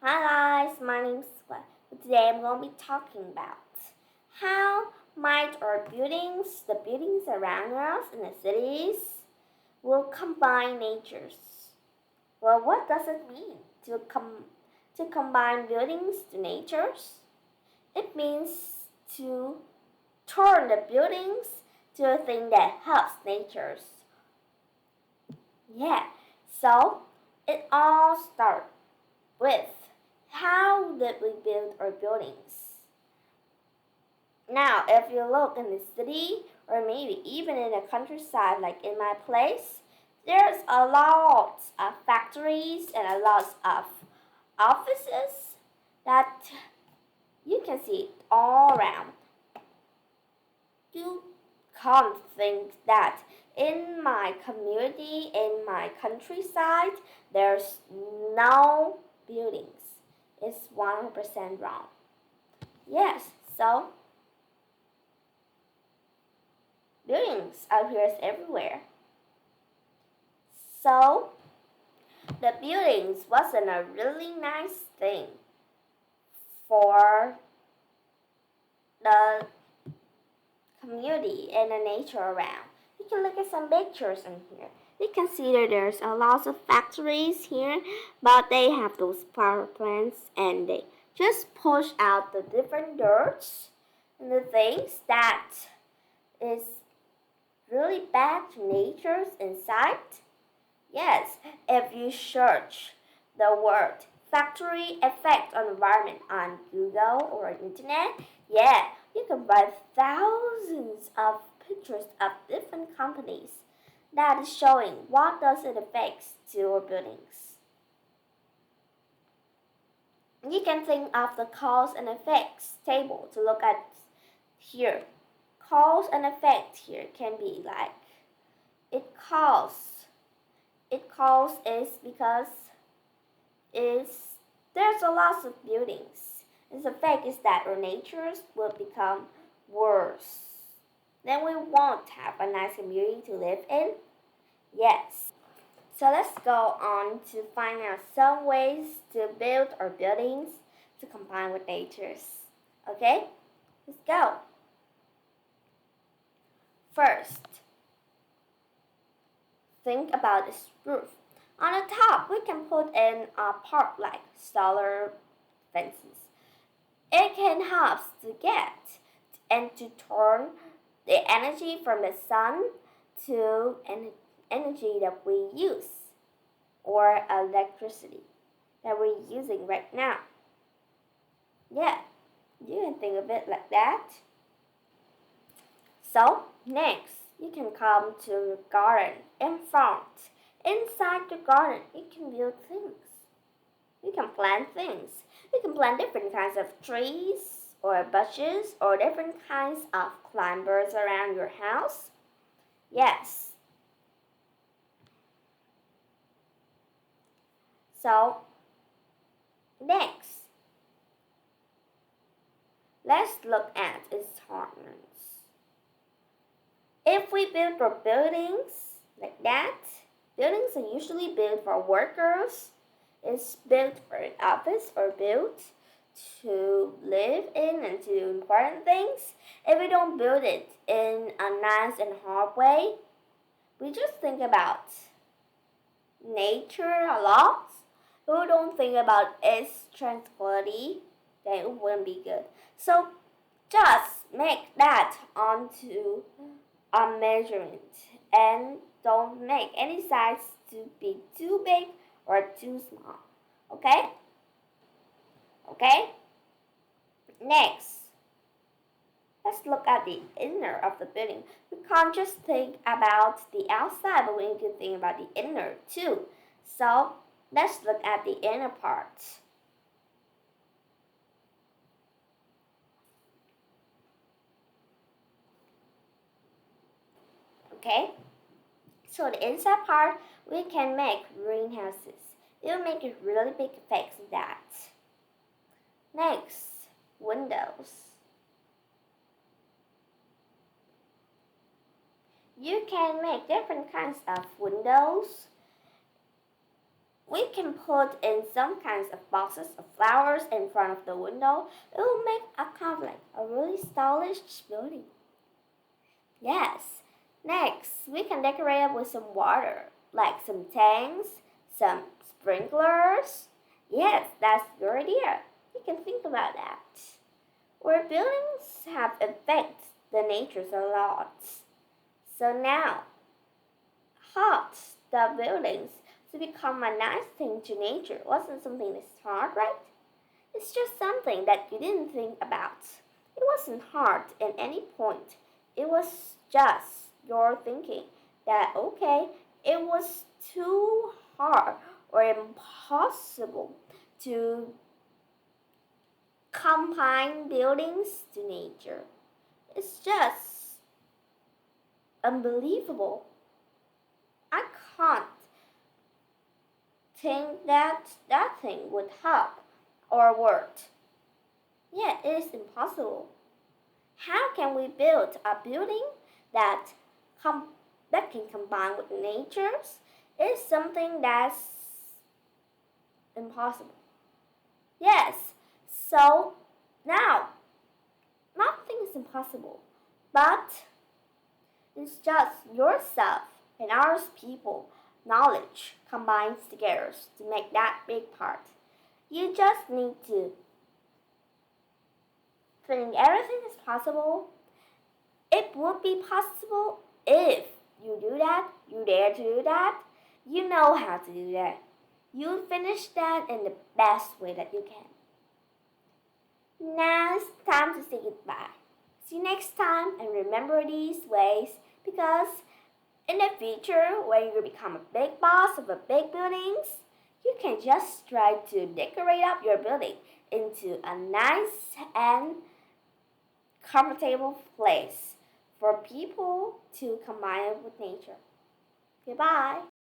Hi guys, my name is Swan. Today I'm going to be talking about how might our buildings, the buildings around us in the cities, will combine natures. Well, what does it mean to combine buildings to natures? It means to turn the buildings to a thing that helps natures. Yeah, so it all starts with how did we build our buildings? Now, if you look in the city or maybe even in the countryside, like in my place, there's a lot of factories and a lot of offices that you can see all around. You can't think that in my community, in my countryside, there's no buildings. It's 100% wrong. Yes, so buildings appears everywhere. So the buildings wasn't a really nice thing for the community and the nature around. You can look at some pictures in here. You can see that there's a lot of factories here, but they have those power plants and they just push out the different dirts and the things that is really bad to nature's inside. Yes, if you search the word factory effect on environment on Google or internet, yeah, you can find thousands of pictures of different companies that is showing what does it affect to our buildings. You can think of the cause and effects table to look at here. Cause and effect here can be like it cause is because is there's a lot of buildings. And the fact is that our natures will become worse. Then we won't have a nice community to live in. Yes. So let's go on to find out some ways to build our buildings to combine with natures. Okay? Let's go. First, think about this roof. On the top, we can put in a part like solar fences. It can help to get and to turn the energy from the sun to energy that we use or electricity that we're using right now. Yeah, you can think of it like that. So, next, you can come to the garden in front. Inside the garden, you can build things. You can plant things. You can plant different kinds of trees or bushes or different kinds of climbers around your house. Yes. So, next, let's look at its hardness. If we build our buildings like that, buildings are usually built for workers. It's built for an office or built to live in and to do important things. If we don't build it in a nice and hard way, we just think about nature a lot. We don't think about its tranquility, then it wouldn't be good. So just make that onto a measurement and don't make any size to be too big or too small. Okay? Okay? Next, let's look at the inner of the building. We can't just think about the outside, but we need to think about the inner too. So let's look at the inner part. Okay? So the inside part, we can make greenhouses. It will make a really big effect of that. Next, windows. You can make different kinds of windows. We can put in some kinds of boxes of flowers in front of the window. It will make a kind of like a really stylish building. Yes. Next, we can decorate it with some water, like some tanks, some sprinklers. Yes, that's your idea. You can think about that. Where buildings have affected the natures a lot. So now, hot the buildings to become a nice thing to nature wasn't something that's hard, right? It's just something that you didn't think about. It wasn't hard at any point. It was just your thinking that, okay, it was too hard or impossible to combine buildings to nature. It's just unbelievable. I can't think that that thing would help or work. Yeah, it is impossible. How can we build a building that that can combine with nature's? It's something that's impossible. Yes. So now nothing is impossible, but it's just yourself and ours people knowledge combines together to make that big part. You just need to think everything is possible. It would be possible if you do that, you dare to do that, you know how to do that. You finish that in the best way that you can. Now it's time to say goodbye. See you next time and remember these ways because in the future when you become a big boss of a big buildings, you can just try to decorate up your building into a nice and comfortable place for people to combine it with nature. Goodbye.